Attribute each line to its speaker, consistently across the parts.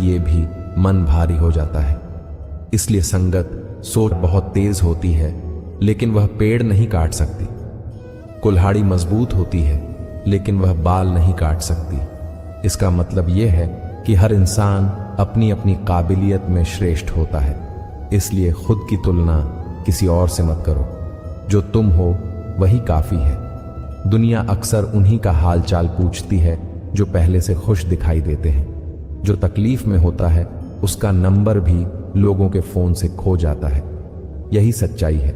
Speaker 1: किए भी मन भारी हो जाता है। इसलिए संगत सोच बहुत तेज होती है, लेकिन वह पेड़ नहीं काट सकती। कुल्हाड़ी मजबूत होती है, लेकिन वह बाल नहीं काट सकती। इसका मतलब यह है कि हर इंसान अपनी अपनी काबिलियत में श्रेष्ठ होता है। इसलिए खुद की तुलना किसी और से मत करो। जो तुम हो वही काफी है। दुनिया अक्सर उन्हीं का हालचाल पूछती है जो पहले से खुश दिखाई देते हैं। जो तकलीफ में होता है उसका नंबर भी लोगों के फोन से खो जाता है। यही सच्चाई है।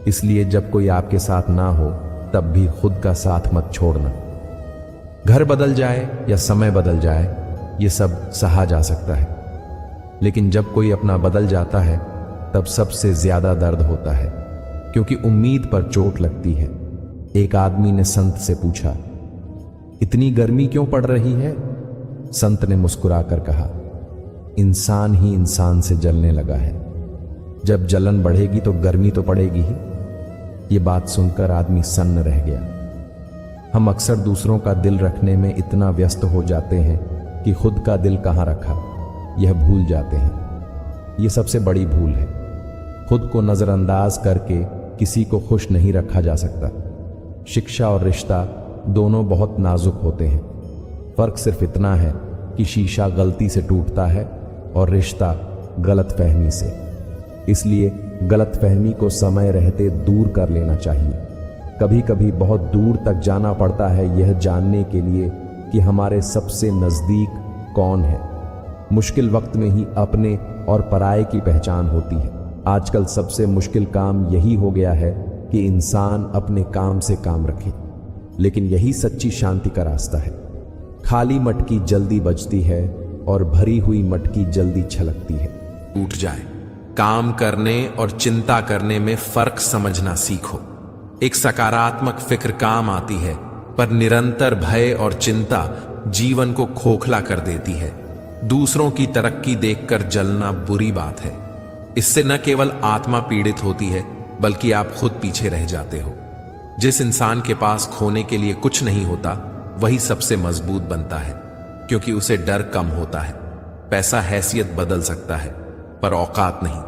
Speaker 1: इसलिए जब कोई आपके साथ ना हो तब भी खुद का साथ मत छोड़ना। घर बदल जाए या समय बदल जाए, ये सब सहा जा सकता है, लेकिन जब कोई अपना बदल जाता है तब सबसे ज्यादा दर्द होता है, क्योंकि उम्मीद पर चोट लगती है। एक आदमी ने संत से पूछा, इतनी गर्मी क्यों पड़ रही है? संत ने मुस्कुराकर कहा, इंसान ही इंसान से जलने लगा है। जब जलन बढ़ेगी तो गर्मी तो पड़ेगी ही। ये बात सुनकर आदमी सन्न रह गया। हम अक्सर दूसरों का दिल रखने में इतना व्यस्त हो जाते हैं कि खुद का दिल कहाँ रखा यह भूल जाते हैं। यह सबसे बड़ी भूल है। खुद को नजरअंदाज करके किसी को खुश नहीं रखा जा सकता। शिक्षा और रिश्ता दोनों बहुत नाजुक होते हैं। फर्क सिर्फ इतना है कि शीशा गलती से टूटता है और रिश्ता गलतफहमी से। इसलिए गलतफहमी को समय रहते दूर कर लेना चाहिए। कभी कभी बहुत दूर तक जाना पड़ता है यह जानने के लिए कि हमारे सबसे नजदीक कौन है। मुश्किल वक्त में ही अपने और पराये की पहचान होती है। आजकल सबसे मुश्किल काम यही हो गया है कि इंसान अपने काम से काम रखे, लेकिन यही सच्ची शांति का रास्ता है। खाली मटकी जल्दी बजती है और भरी हुई मटकी जल्दी छलकती है।
Speaker 2: टूट जाए। काम करने और चिंता करने में फर्क समझना सीखो। एक सकारात्मक फिक्र काम आती है, पर निरंतर भय और चिंता जीवन को खोखला कर देती है। दूसरों की तरक्की देखकर जलना बुरी बात है। इससे न केवल आत्मा पीड़ित होती है, बल्कि आप खुद पीछे रह जाते हो। जिस इंसान के पास खोने के लिए कुछ नहीं होता, वही सबसे मजबूत बनता है, क्योंकि उसे डर कम होता है। पैसा हैसियत बदल सकता है, पर औकात नहीं।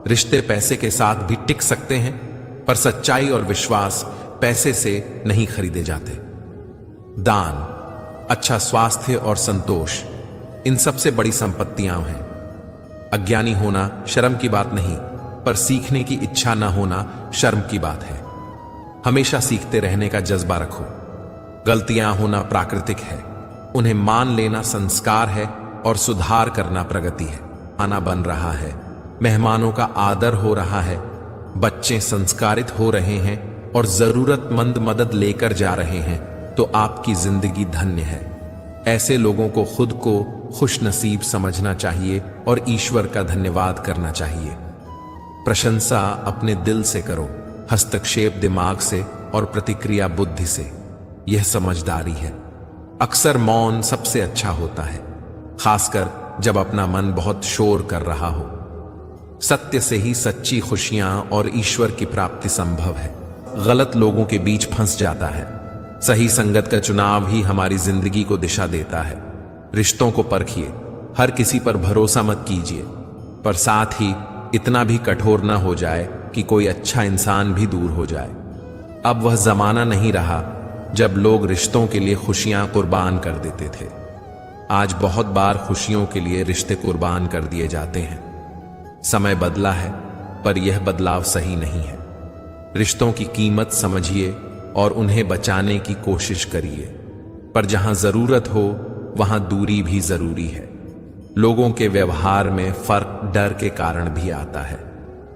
Speaker 2: रिश्ते पैसे के साथ भी टिक सकते हैं, पर सच्चाई और विश्वास पैसे से नहीं खरीदे जाते। दान, अच्छा स्वास्थ्य और संतोष, इन सबसे बड़ी संपत्तियां हैं। अज्ञानी होना शर्म की बात नहीं, पर सीखने की इच्छा न होना शर्म की बात है। हमेशा सीखते रहने का जज्बा रखो। गलतियां होना प्राकृतिक है, उन्हें मान लेना संस्कार है और सुधार करना प्रगति है। खाना बन रहा है, मेहमानों का आदर हो रहा है, बच्चे संस्कारित हो रहे हैं और जरूरतमंद मदद लेकर जा रहे हैं, तो आपकी जिंदगी धन्य है। ऐसे लोगों को खुद को खुशनसीब समझना चाहिए और ईश्वर का धन्यवाद करना चाहिए। प्रशंसा अपने दिल से करो, हस्तक्षेप दिमाग से और प्रतिक्रिया बुद्धि से। यह समझदारी है। अक्सर मौन सबसे अच्छा होता है, खासकर जब अपना मन बहुत शोर कर रहा हो। सत्य से ही सच्ची खुशियां और ईश्वर की प्राप्ति संभव है। गलत लोगों के बीच फंस जाता है। सही संगत का चुनाव ही हमारी जिंदगी को दिशा देता है। रिश्तों को परखिए, हर किसी पर भरोसा मत कीजिए, पर साथ ही इतना भी कठोर ना हो जाए कि कोई अच्छा इंसान भी दूर हो जाए। अब वह जमाना नहीं रहा जब लोग रिश्तों के लिए खुशियां कुर्बान कर देते थे। आज बहुत बार खुशियों के लिए रिश्ते कुर्बान कर दिए जाते हैं। समय बदला है, पर यह बदलाव सही नहीं है। रिश्तों की कीमत समझिए और उन्हें बचाने की कोशिश करिए, पर जहां जरूरत हो वहां दूरी भी जरूरी है। लोगों के व्यवहार में फर्क डर के कारण भी आता है।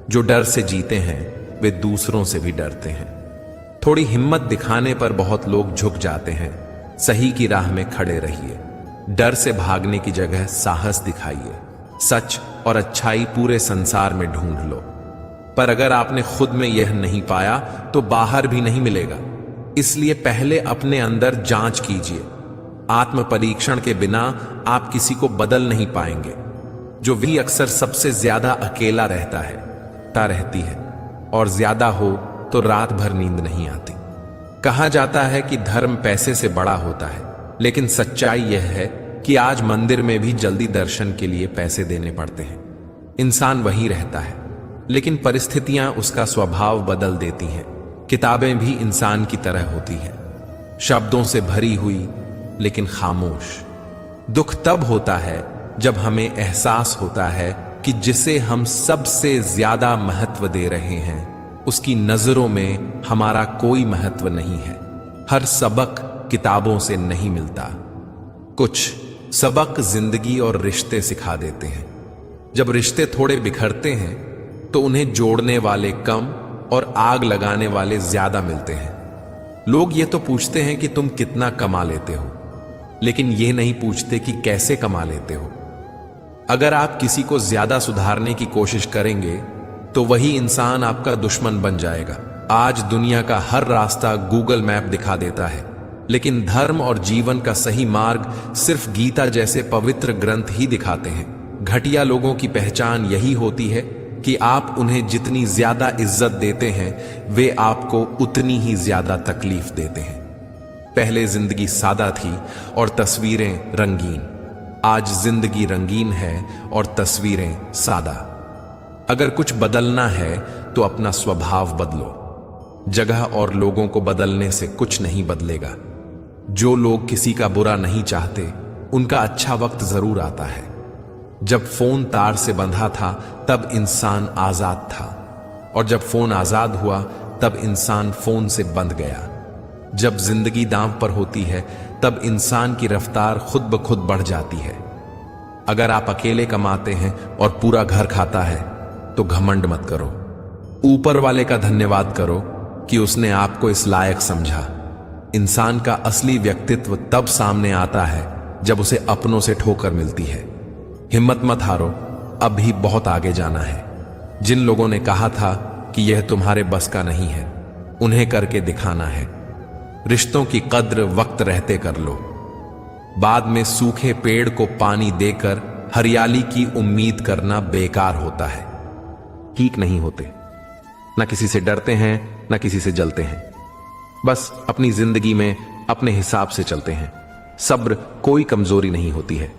Speaker 2: जो डर से जीते हैं वे दूसरों से भी डरते हैं। थोड़ी हिम्मत दिखाने पर बहुत लोग झुक जाते हैं। सही की राह में खड़े रहिए। डर से भागने की जगह साहस दिखाइए। सच और अच्छाई पूरे संसार में ढूंढ लो, पर अगर आपने खुद में यह नहीं पाया तो बाहर भी नहीं मिलेगा। इसलिए पहले अपने अंदर जांच कीजिए। आत्म परीक्षण के बिना आप किसी को बदल नहीं पाएंगे। जो भी अक्सर सबसे ज्यादा अकेला रहता है, रहती है, और ज्यादा हो तो रात भर नींद नहीं आती। कहा जाता है कि धर्म पैसे से बड़ा होता है, लेकिन सच्चाई यह है कि आज मंदिर में भी जल्दी दर्शन के लिए पैसे देने पड़ते हैं। इंसान वहीं रहता है, लेकिन परिस्थितियां उसका स्वभाव बदल देती हैं। किताबें भी इंसान की तरह होती हैं, शब्दों से भरी हुई लेकिन खामोश। दुख तब होता है जब हमें एहसास होता है कि जिसे हम सबसे ज्यादा महत्व दे रहे हैं उसकी नजरों में हमारा कोई महत्व नहीं है। हर सबक किताबों से नहीं मिलता। कुछ सबक जिंदगी और रिश्ते सिखा देते हैं। जब रिश्ते थोड़े बिखरते हैं तो उन्हें जोड़ने वाले कम और आग लगाने वाले ज्यादा मिलते हैं। लोग ये तो पूछते हैं कि तुम कितना कमा लेते हो, लेकिन ये नहीं पूछते कि कैसे कमा लेते हो। अगर आप किसी को ज्यादा सुधारने की कोशिश करेंगे तो वही इंसान आपका दुश्मन बन जाएगा। आज दुनिया का हर रास्ता गूगल मैप दिखा देता है, लेकिन धर्म और जीवन का सही मार्ग सिर्फ गीता जैसे पवित्र ग्रंथ ही दिखाते हैं। घटिया लोगों की पहचान यही होती है कि आप उन्हें जितनी ज्यादा इज्जत देते हैं वे आपको उतनी ही ज्यादा तकलीफ देते हैं। पहले जिंदगी सादा थी और तस्वीरें रंगीन। आज जिंदगी रंगीन है और तस्वीरें सादा। अगर कुछ बदलना है तो अपना स्वभाव बदलो। जगह और लोगों को बदलने से कुछ नहीं बदलेगा। जो लोग किसी का बुरा नहीं चाहते उनका अच्छा वक्त जरूर आता है। जब फोन तार से बंधा था तब इंसान आजाद था, और जब फोन आजाद हुआ तब इंसान फोन से बंध गया। जब जिंदगी दांव पर होती है तब इंसान की रफ्तार खुद ब खुद बढ़ जाती है। अगर आप अकेले कमाते हैं और पूरा घर खाता है तो घमंड मत करो। ऊपर वाले का धन्यवाद करो कि उसने आपको इस लायक समझा। इंसान का असली व्यक्तित्व तब सामने आता है जब उसे अपनों से ठोकर मिलती है। हिम्मत मत हारो, अब भी बहुत आगे जाना है। जिन लोगों ने कहा था कि यह तुम्हारे बस का नहीं है, उन्हें करके दिखाना है। रिश्तों की कद्र वक्त रहते कर लो। बाद में सूखे पेड़ को पानी देकर हरियाली की उम्मीद करना बेकार होता है। ठीक नहीं होते। ना किसी से डरते हैं ना किसी से जलते हैं। बस अपनी जिंदगी में अपने हिसाब से चलते हैं। सब्र कोई कमजोरी नहीं होती है।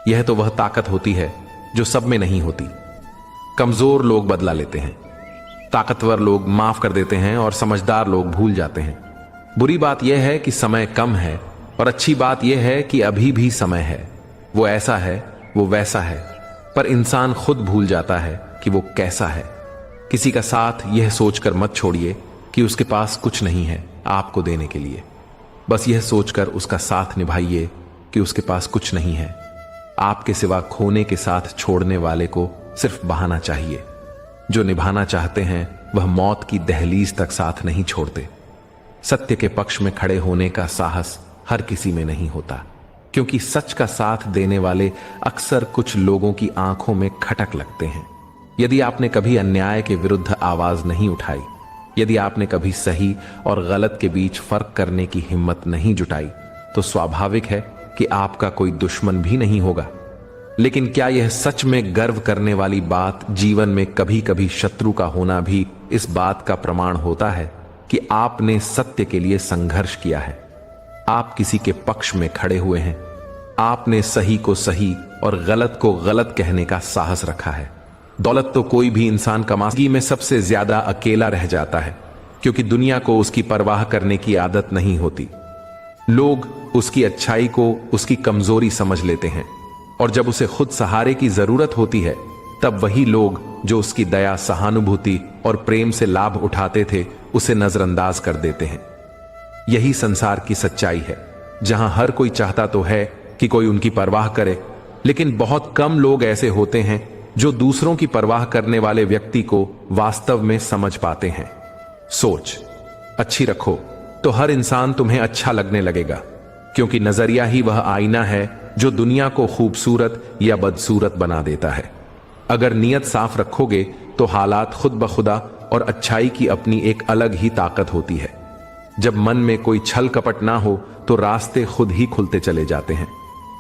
Speaker 2: यह तो वह ताकत होती है जो सब में नहीं होती। कमजोर लोग बदला लेते हैं, ताकतवर लोग माफ कर देते हैं और समझदार लोग भूल जाते हैं। बुरी बात यह है कि समय कम है और अच्छी बात यह है कि अभी भी समय है। वो ऐसा है, वो वैसा है, पर इंसान खुद भूल जाता है कि वो कैसा है। किसी का साथ यह सोचकर मत छोड़िए कि उसके पास कुछ नहीं है आपको देने के लिए। बस यह सोचकर उसका साथ निभाइए कि उसके पास कुछ नहीं है। आपके सिवा खोने के साथ छोड़ने वाले को सिर्फ बहाना चाहिए। जो निभाना चाहते हैं वह मौत की दहलीज तक साथ नहीं छोड़ते। सत्य के पक्ष में खड़े होने का साहस हर किसी में नहीं होता, क्योंकि सच का साथ देने वाले अक्सर कुछ लोगों की आंखों में खटक लगते हैं। यदि आपने कभी अन्याय के विरुद्ध आवाज नहीं उठाई, यदि आपने कभी सही और गलत के बीच फर्क करने की हिम्मत नहीं जुटाई, तो स्वाभाविक है कि आपका कोई दुश्मन भी नहीं होगा। लेकिन क्या यह सच में गर्व करने वाली बात जीवन में कभी कभी शत्रु का होना भी इस बात का प्रमाण होता है कि आपने सत्य के लिए संघर्ष किया है। आप किसी के पक्ष में खड़े हुए हैं। आपने सही को सही और गलत को गलत कहने का साहस रखा है। दौलत तो कोई भी इंसान कमाई में सबसे ज्यादा अकेला रह जाता है, क्योंकि दुनिया को उसकी परवाह करने की आदत नहीं होती। लोग उसकी अच्छाई को उसकी कमजोरी समझ लेते हैं, और जब उसे खुद सहारे की जरूरत होती है तब वही लोग जो उसकी दया, सहानुभूति और प्रेम से लाभ उठाते थे उसे नजरअंदाज कर देते हैं। यही संसार की सच्चाई है, जहां हर कोई चाहता तो है कि कोई उनकी परवाह करे, लेकिन बहुत कम लोग ऐसे होते हैं जो दूसरों की परवाह करने वाले व्यक्ति को वास्तव में समझ पाते हैं। सोच अच्छी रखो तो हर इंसान तुम्हें अच्छा लगने लगेगा, क्योंकि नजरिया ही वह आईना है जो दुनिया को खूबसूरत या बदसूरत बना देता है। अगर नीयत साफ रखोगे तो हालात खुद ब खुदा और अच्छाई की अपनी एक अलग ही ताकत होती है। जब मन में कोई छल कपट ना हो तो रास्ते खुद ही खुलते चले जाते हैं,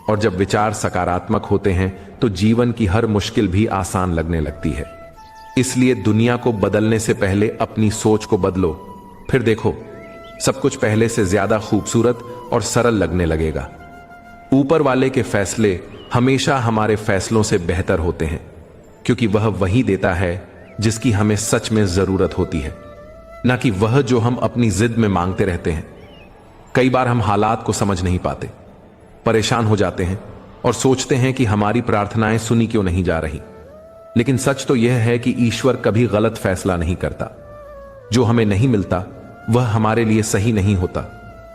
Speaker 2: और जब विचार सकारात्मक होते हैं तो जीवन की हर मुश्किल भी आसान लगने लगती है। इसलिए दुनिया को बदलने से पहले अपनी सोच को बदलो, फिर देखो सब कुछ पहले से ज्यादा खूबसूरत और सरल लगने लगेगा। ऊपर वाले के फैसले हमेशा हमारे फैसलों से बेहतर होते हैं, क्योंकि वह वही देता है जिसकी हमें सच में जरूरत होती है, ना कि वह जो हम अपनी जिद में मांगते रहते हैं। कई बार हम हालात को समझ नहीं पाते, परेशान हो जाते हैं और सोचते हैं कि हमारी प्रार्थनाएं सुनी क्यों नहीं जा रही। लेकिन सच तो यह है कि ईश्वर कभी गलत फैसला नहीं करता। जो हमें नहीं मिलता वह हमारे लिए सही नहीं होता,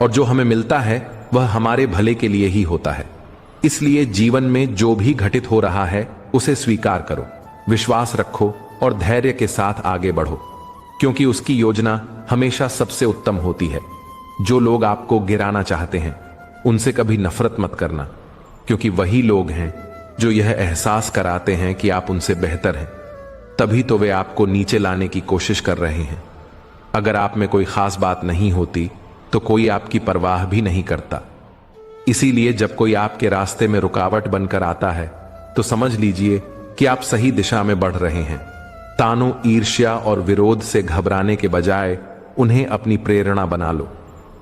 Speaker 2: और जो हमें मिलता है वह हमारे भले के लिए ही होता है। इसलिए जीवन में जो भी घटित हो रहा है उसे स्वीकार करो, विश्वास रखो और धैर्य के साथ आगे बढ़ो, क्योंकि उसकी योजना हमेशा सबसे उत्तम होती है। जो लोग आपको गिराना चाहते हैं उनसे कभी नफरत मत करना, क्योंकि वही लोग हैं जो यह एहसास कराते हैं कि आप उनसे बेहतर हैं। तभी तो वे आपको नीचे लाने की कोशिश कर रहे हैं। अगर आप में कोई खास बात नहीं होती तो कोई आपकी परवाह भी नहीं करता। इसीलिए जब कोई आपके रास्ते में रुकावट बनकर आता है तो समझ लीजिए कि आप सही दिशा में बढ़ रहे हैं। तानों, ईर्ष्या और विरोध से घबराने के बजाय उन्हें अपनी प्रेरणा बना लो,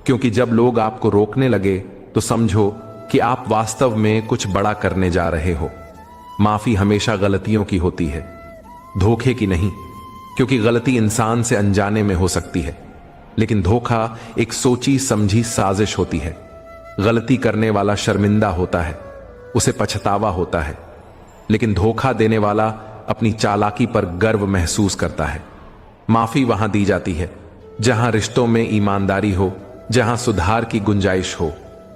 Speaker 2: क्योंकि जब लोग आपको रोकने लगे तो समझो कि आप वास्तव में कुछ बड़ा करने जा रहे हो। माफी हमेशा गलतियों की होती है, धोखे की नहीं, क्योंकि गलती इंसान से अनजाने में हो सकती है, लेकिन धोखा एक सोची समझी साजिश होती है। गलती करने वाला शर्मिंदा होता है, उसे पछतावा होता है, लेकिन धोखा देने वाला अपनी चालाकी पर गर्व महसूस करता है। माफी वहां दी जाती है जहां रिश्तों में ईमानदारी हो, जहां सुधार की गुंजाइश हो,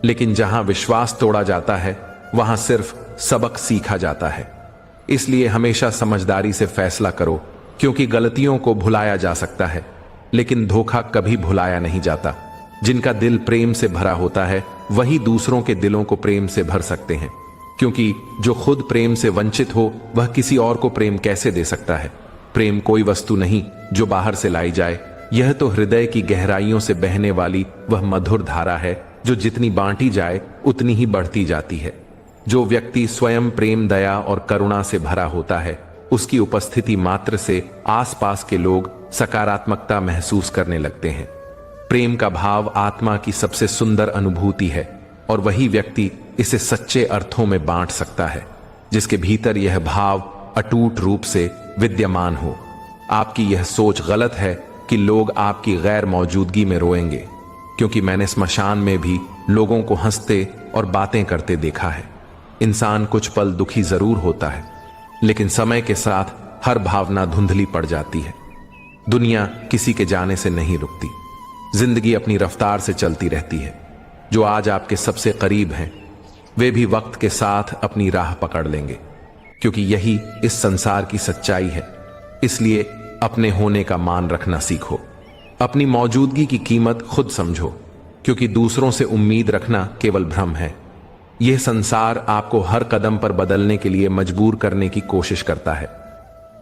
Speaker 2: लेकिन जहां विश्वास तोड़ा जाता है वहां सिर्फ सबक सीखा जाता है। इसलिए हमेशा समझदारी से फैसला करो, क्योंकि गलतियों को भुलाया जा सकता है लेकिन धोखा कभी भुलाया नहीं जाता। जिनका दिल प्रेम से भरा होता है वही दूसरों के दिलों को प्रेम से भर सकते हैं, क्योंकि जो खुद प्रेम से वंचित हो वह किसी और को प्रेम कैसे दे सकता है। प्रेम कोई वस्तु नहीं जो बाहर से लाई जाए, यह तो हृदय की गहराइयों से बहने वाली वह मधुर धारा है जो जितनी बांटी जाए उतनी ही बढ़ती जाती है। जो व्यक्ति स्वयं प्रेम, दया और करुणा से भरा होता है उसकी उपस्थिति मात्र से आसपास के लोग सकारात्मकता महसूस करने लगते हैं। प्रेम का भाव आत्मा की सबसे सुंदर अनुभूति है और वही व्यक्ति इसे सच्चे अर्थों में बांट सकता है जिसके भीतर यह भाव अटूट रूप से विद्यमान हो। आपकी यह सोच गलत है कि लोग आपकी गैर मौजूदगी में रोएंगे, क्योंकि मैंने स्मशान में भी लोगों को हंसते और बातें करते देखा है। इंसान कुछ पल दुखी जरूर होता है, लेकिन समय के साथ हर भावना धुंधली पड़ जाती है। दुनिया किसी के जाने से नहीं रुकती, जिंदगी अपनी रफ्तार से चलती रहती है। जो आज आपके सबसे करीब हैं वे भी वक्त के साथ अपनी राह पकड़ लेंगे, क्योंकि यही इस संसार की सच्चाई है। इसलिए अपने होने का मान रखना सीखो, अपनी मौजूदगी की कीमत खुद समझो, क्योंकि दूसरों से उम्मीद रखना केवल भ्रम है। यह संसार आपको हर कदम पर बदलने के लिए मजबूर करने की कोशिश करता है।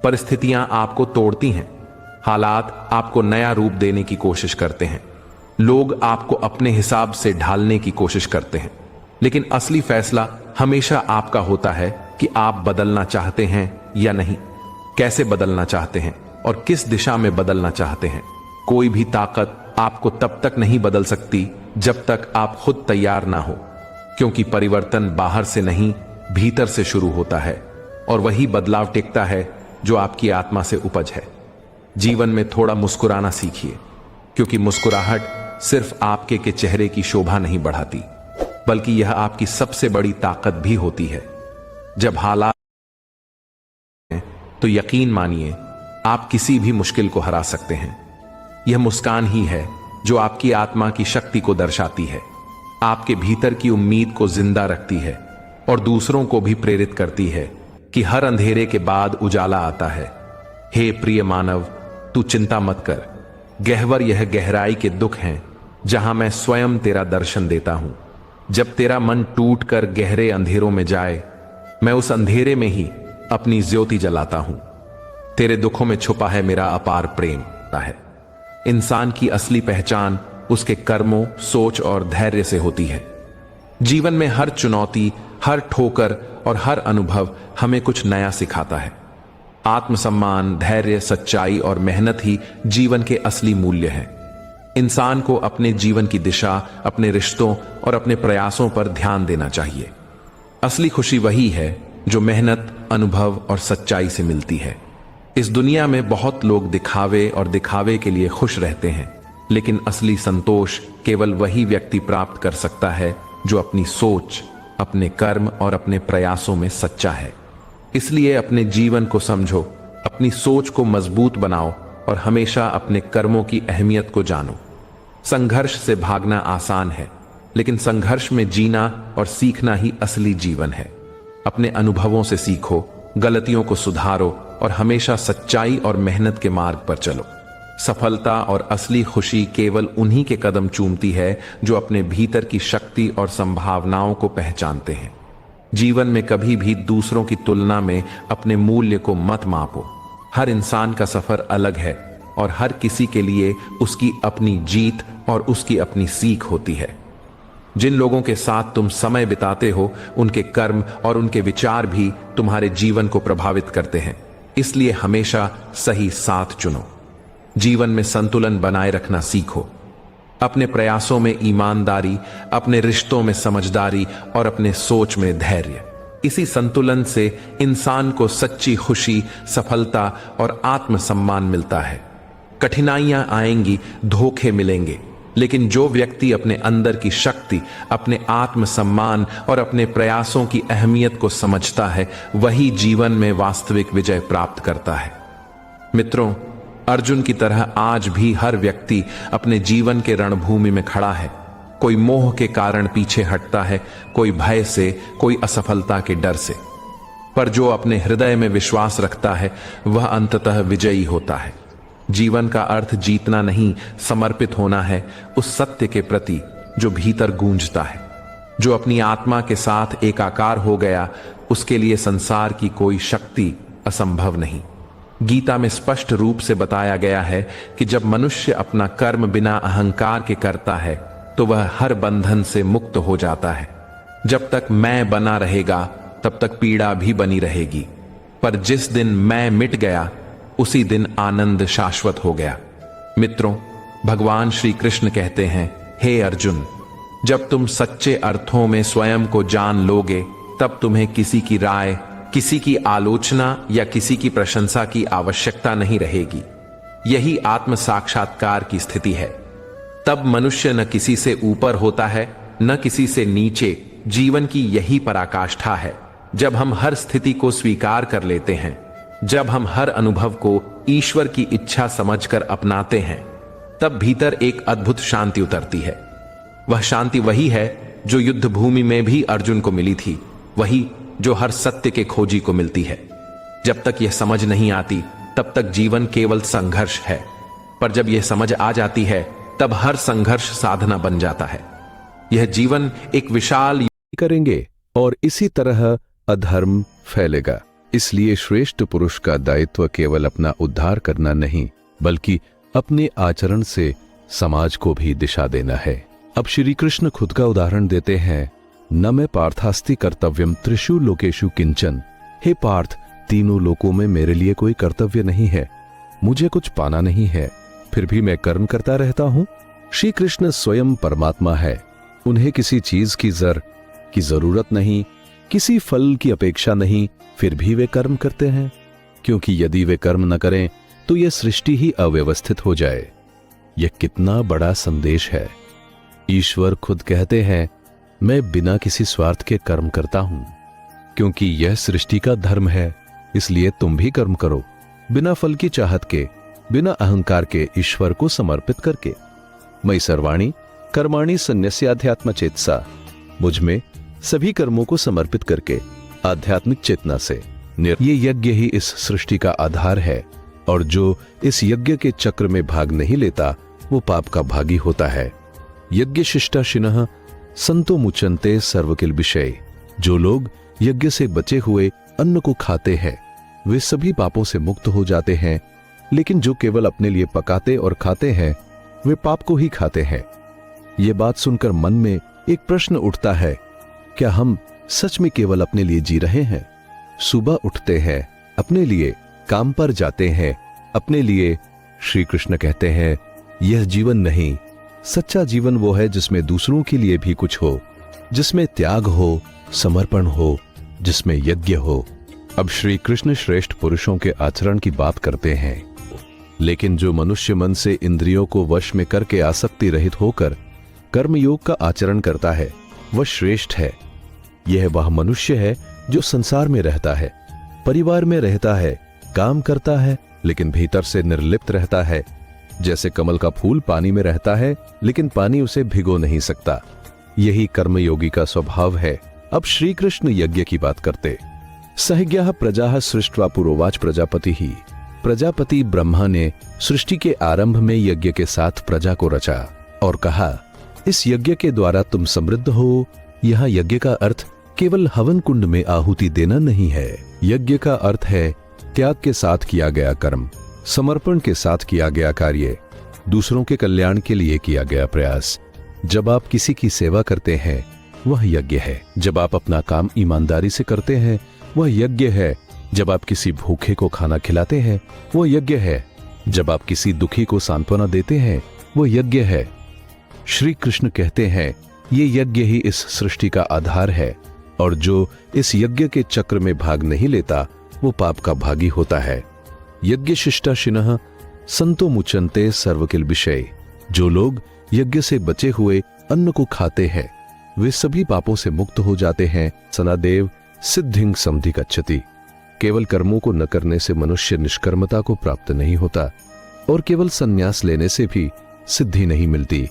Speaker 2: परिस्थितियां आपको तोड़ती हैं, हालात आपको नया रूप देने की कोशिश करते हैं, लोग आपको अपने हिसाब से ढालने की कोशिश करते हैं, लेकिन असली फैसला हमेशा आपका होता है कि आप बदलना चाहते हैं या नहीं, कैसे बदलना चाहते हैं और किस दिशा में बदलना चाहते हैं। कोई भी ताकत आपको तब तक नहीं बदल सकती जब तक आप खुद तैयार ना हो, क्योंकि परिवर्तन बाहर से नहीं भीतर से शुरू होता है और वही बदलाव टिकता है जो आपकी आत्मा से उपज है। जीवन में थोड़ा मुस्कुराना सीखिए, क्योंकि मुस्कुराहट सिर्फ आपके के चेहरे की शोभा नहीं बढ़ाती, बल्कि यह आपकी सबसे बड़ी ताकत भी होती है। जब हालात तो यकीन मानिए आप किसी भी मुश्किल को हरा सकते हैं। यह मुस्कान ही है जो आपकी आत्मा की शक्ति को दर्शाती है, आपके भीतर की उम्मीद को जिंदा रखती है और दूसरों को भी प्रेरित करती है कि हर अंधेरे के बाद उजाला आता है। हे प्रिय मानव, तू चिंता मत कर। गहवर यह गहराई के दुख हैं जहां मैं स्वयं तेरा दर्शन देता हूं। जब तेरा मन टूट कर गहरे अंधेरों में जाए, मैं उस अंधेरे में ही अपनी ज्योति जलाता हूं। तेरे दुखों में छुपा है मेरा अपार प्रेम है। इंसान की असली पहचान उसके कर्मों, सोच और धैर्य से होती है। जीवन में हर चुनौती, हर ठोकर और हर अनुभव हमें कुछ नया सिखाता है। आत्मसम्मान, धैर्य, सच्चाई और मेहनत ही जीवन के असली मूल्य हैं। इंसान को अपने जीवन की दिशा, अपने रिश्तों और अपने प्रयासों पर ध्यान देना चाहिए। असली खुशी वही है जो मेहनत, अनुभव और सच्चाई से मिलती है। इस दुनिया में बहुत लोग दिखावे और दिखावे के लिए खुश रहते हैं, लेकिन असली संतोष केवल वही व्यक्ति प्राप्त कर सकता है जो अपनी सोच, अपने कर्म और अपने प्रयासों में सच्चा है। इसलिए अपने जीवन को समझो, अपनी सोच को मजबूत बनाओ और हमेशा अपने कर्मों की अहमियत को जानो। संघर्ष से भागना आसान है, लेकिन संघर्ष में जीना और सीखना ही असली जीवन है। अपने अनुभवों से सीखो, गलतियों को सुधारो और हमेशा सच्चाई और मेहनत के मार्ग पर चलो। सफलता और असली खुशी केवल उन्हीं के कदम चूमती है जो अपने भीतर की शक्ति और संभावनाओं को पहचानते हैं। जीवन में कभी भी दूसरों की तुलना में अपने मूल्य को मत मापो। हर इंसान का सफर अलग है और हर किसी के लिए उसकी अपनी जीत और उसकी अपनी सीख होती है। जिन लोगों के साथ तुम समय बिताते हो, उनके कर्म और उनके विचार भी तुम्हारे जीवन को प्रभावित करते हैं। इसलिए हमेशा सही साथ चुनो। जीवन में संतुलन बनाए रखना सीखो। अपने प्रयासों में ईमानदारी, अपने रिश्तों में समझदारी और अपने सोच में धैर्य। इसी संतुलन से इंसान को सच्ची खुशी, सफलता और आत्मसम्मान मिलता है। कठिनाइयां आएंगी, धोखे मिलेंगे, लेकिन जो व्यक्ति अपने अंदर की शक्ति, अपने आत्मसम्मान और अपने प्रयासों की अहमियत को समझता है, वही जीवन में वास्तविक विजय प्राप्त करता है। मित्रों, अर्जुन की तरह आज भी हर व्यक्ति अपने जीवन के रणभूमि में खड़ा है। कोई मोह के कारण पीछे हटता है, कोई भय से, कोई असफलता के डर से। पर जो अपने हृदय में विश्वास रखता है, वह अंततः विजयी होता है। जीवन का अर्थ जीतना नहीं, समर्पित होना है उस सत्य के प्रति जो भीतर गूंजता है। जो अपनी आत्मा के साथ एकाकार हो गया, उसके लिए संसार की कोई शक्ति असंभव नहीं। गीता में स्पष्ट रूप से बताया गया है कि जब मनुष्य अपना कर्म बिना अहंकार के करता है, तो वह हर बंधन से मुक्त हो जाता है। जब तक मैं बना रहेगा, तब तक पीड़ा भी बनी रहेगी, पर जिस दिन मैं मिट गया, उसी दिन आनंद शाश्वत हो गया। मित्रों, भगवान श्री कृष्ण कहते हैं, हे अर्जुन, जब तुम सच्चे अर्थों में स्वयं को जान लोगे, तब तुम्हें किसी की राय, किसी की आलोचना या किसी की प्रशंसा की आवश्यकता नहीं रहेगी। यही आत्म साक्षात्कार की स्थिति है। तब मनुष्य न किसी से ऊपर होता है, न किसी से नीचे। जीवन की यही पराकाष्ठा है। जब हम हर स्थिति को स्वीकार कर लेते हैं, जब हम हर अनुभव को ईश्वर की इच्छा समझकर अपनाते हैं, तब भीतर एक अद्भुत शांति उतरती है। वह शांति वही है जो युद्ध भूमि में भी अर्जुन को मिली थी, वही जो हर सत्य के खोजी को मिलती है। जब तक यह समझ नहीं आती, तब तक जीवन केवल संघर्ष है, पर जब यह समझ आ जाती है, तब हर संघर्ष साधना बन जाता है। यह जीवन एक विशाल
Speaker 3: करेंगे और इसी तरह अधर्म फैलेगा। इसलिए श्रेष्ठ पुरुष का दायित्व केवल अपना उद्धार करना नहीं, बल्कि अपने आचरण से समाज को भी दिशा देना है। अब श्री कृष्ण खुद का उदाहरण देते हैं, न मैं पार्थास्ति कर्तव्यम त्रिषु लोकेषु किंचन। हे पार्थ, तीनों लोकों में मेरे लिए कोई कर्तव्य नहीं है, मुझे कुछ पाना नहीं है, फिर भी मैं कर्म करता रहता हूं। श्री कृष्ण स्वयं परमात्मा है, उन्हें किसी चीज की जरूरत नहीं, किसी फल की अपेक्षा नहीं, फिर भी वे कर्म करते हैं, क्योंकि यदि वे कर्म न करें तो यह सृष्टि ही अव्यवस्थित हो जाए। यह कितना बड़ा संदेश है। ईश्वर खुद कहते हैं, मैं बिना किसी स्वार्थ के कर्म करता हूं, क्योंकि यह सृष्टि का धर्म है। इसलिए तुम भी कर्म करो, बिना फल की चाहत के, बिना अहंकार के, ईश्वर को समर्पित करके। मयि सर्वाणि कर्माणि सन्न्यस्याध्यात्म चेतसा। मुझ में सभी कर्मों को समर्पित करके आध्यात्मिक चेतना से। ये यज्ञ ही इस सृष्टि का आधार है, और जो इस यज्ञ के चक्र में भाग नहीं लेता, वो पाप का भागी होता है। यज्ञ शिष्टाशिनः संतो मुचन्ते सर्वकिल विषय। जो लोग यज्ञ से बचे हुए अन्न को खाते हैं, वे सभी पापों से मुक्त हो जाते हैं, लेकिन जो केवल अपने लिए पकाते और खाते हैं, वे पाप को ही खाते हैं। ये बात सुनकर मन में एक प्रश्न उठता है, क्या हम सच में केवल अपने लिए जी रहे हैं? सुबह उठते हैं अपने लिए, काम पर जाते हैं अपने लिए। श्री कृष्ण कहते हैं, यह जीवन नहीं। सच्चा जीवन वो है जिसमें दूसरों के लिए भी कुछ हो, जिसमें त्याग हो, समर्पण हो, जिसमें यज्ञ हो। अब श्री कृष्ण श्रेष्ठ पुरुषों के आचरण की बात करते हैं। लेकिन जो मनुष्य मन से इंद्रियों को वश में करके आसक्ति रहित होकर कर्मयोग का आचरण करता है, वह श्रेष्ठ है। यह वह मनुष्य है जो संसार में रहता है, परिवार में रहता है, काम करता है, लेकिन भीतर से निर्लिप्त रहता है। जैसे कमल का फूल पानी में रहता है, लेकिन पानी उसे भिगो नहीं सकता। यही कर्मयोगी का स्वभाव है। अब श्री कृष्ण यज्ञ की बात करते। सहज्ञः प्रजाः सृष्ट्वा पुरोवाच प्रजापति ही। प्रजापति ब्रह्मा ने सृष्टि के आरंभ में यज्ञ के साथ प्रजा को रचा और कहा, इस यज्ञ के द्वारा तुम समृद्ध हो। यह यज्ञ का अर्थ केवल हवन कुंड में आहुति देना नहीं है। यज्ञ का अर्थ है त्याग के साथ किया गया कर्म, समर्पण के साथ किया गया कार्य, दूसरों के कल्याण के लिए किया गया प्रयास। जब आप किसी की सेवा करते हैं, वह यज्ञ है। जब आप अपना काम ईमानदारी से करते हैं, वह यज्ञ है। जब आप किसी भूखे को खाना खिलाते हैं, वो यज्ञ है। जब आप किसी दुखी को सांत्वना देते हैं, वो यज्ञ है। श्री कृष्ण कहते हैं, ये यज्ञ ही इस सृष्टि का आधार है, और जो इस यज्ञ के चक्र में भाग नहीं लेता, वो पाप का भागी होता है। यज्ञ शिष्टाशिनः संतो मुचन्ते सर्वकिल विषय। जो लोग यज्ञ से बचे हुए अन्न को खाते हैं, वे सभी पापों से मुक्त हो जाते हैं। सनादेव सिद्धिं समधि गच्छति। केवल कर्मों को न करने से मनुष्य निष्कर्मता को प्राप्त नहीं होता, और केवल संन्यास लेने से भी सिद्धि नहीं मिलती।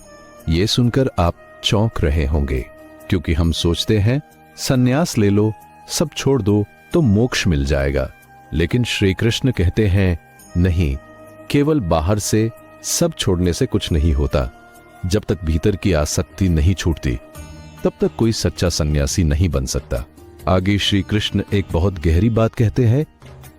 Speaker 3: ये सुनकर आप चौंक रहे होंगे, क्योंकि हम सोचते हैं संन्यास ले लो, सब छोड़ दो तो मोक्ष मिल जाएगा। लेकिन श्री कृष्ण कहते हैं, नहीं, केवल बाहर से सब छोड़ने से कुछ नहीं होता। जब तक भीतर की आसक्ति नहीं छूटती, तब तक कोई सच्चा सन्यासी नहीं बन सकता। आगे श्री कृष्ण एक बहुत गहरी बात कहते हैं,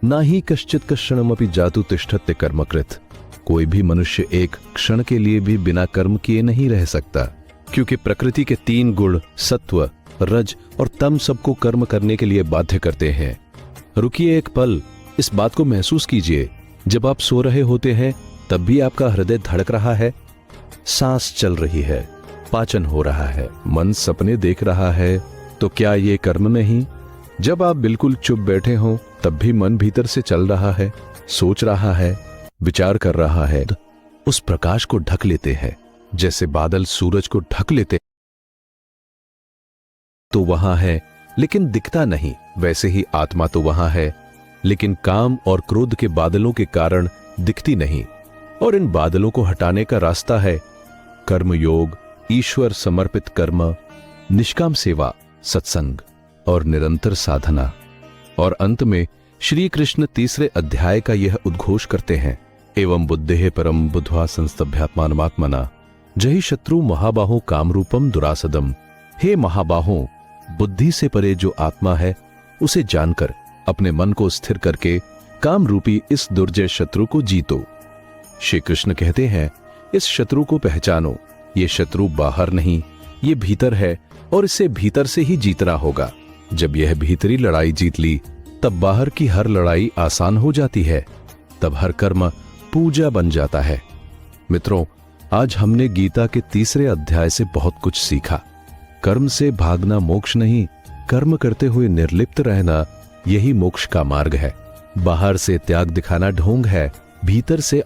Speaker 3: ना ही कश्चित कश्चनमपि जातु तिष्ठत्य कर्मकृत। कोई भी मनुष्य एक क्षण के लिए भी बिना कर्म किए नहीं रह सकता, क्योंकि प्रकृति के 3 गुण सत्व, रज और तम सबको कर्म करने के लिए बाध्य करते हैं। रुकिए एक पल, इस बात को महसूस कीजिए। जब आप सो रहे होते हैं, तब भी आपका हृदय धड़क रहा है, सांस चल रही है, पाचन हो रहा है, मन सपने देख रहा है, तो क्या ये कर्म नहीं? जब आप बिल्कुल चुप बैठे हो, तब भी मन भीतर से चल रहा है, सोच रहा है, विचार कर रहा है। उस प्रकाश को ढक लेते हैं, जैसे बादल सूरज को ढक लेते तो वहां है, लेकिन दिखता नहीं। वैसे ही आत्मा तो वहां है, लेकिन काम और क्रोध के बादलों के कारण दिखती नहीं। और इन बादलों को हटाने का रास्ता है कर्मयोग, ईश्वर समर्पित कर्म, निष्काम सेवा, सत्संग और निरंतर साधना। और अंत में श्री कृष्ण 3 अध्याय का यह उद्घोष करते हैं, एवं बुद्धेः परम बुद्ध्वा संस्तभ्यात्मानमात्मना जहि शत्रु महाबाहो कामरूपम दुरासदम। हे महाबाहो, बुद्धि से परे जो आत्मा है, उसे जानकर अपने मन को स्थिर करके काम रूपी इस दुर्जय शत्रु को जीतो। श्री कृष्ण कहते हैं, इस शत्रु को पहचानो। ये शत्रु बाहर नहीं, ये भीतर है, और इसे भीतर से ही जीतना होगा। जब यह भीतरी लड़ाई जीत ली, तब बाहर की हर लड़ाई आसान हो जाती है। तब हर कर्म पूजा बन जाता है। मित्रों, आज हमने गीता के 3 अध्याय से बहुत कुछ सीखा। कर्म से भागना मोक्ष नहीं, कर्म करते हुए निर्लिप्त रहना, यही मोक्ष का मार्ग है। बाहर से त्याग दिखाना ढोंग है, भीतर से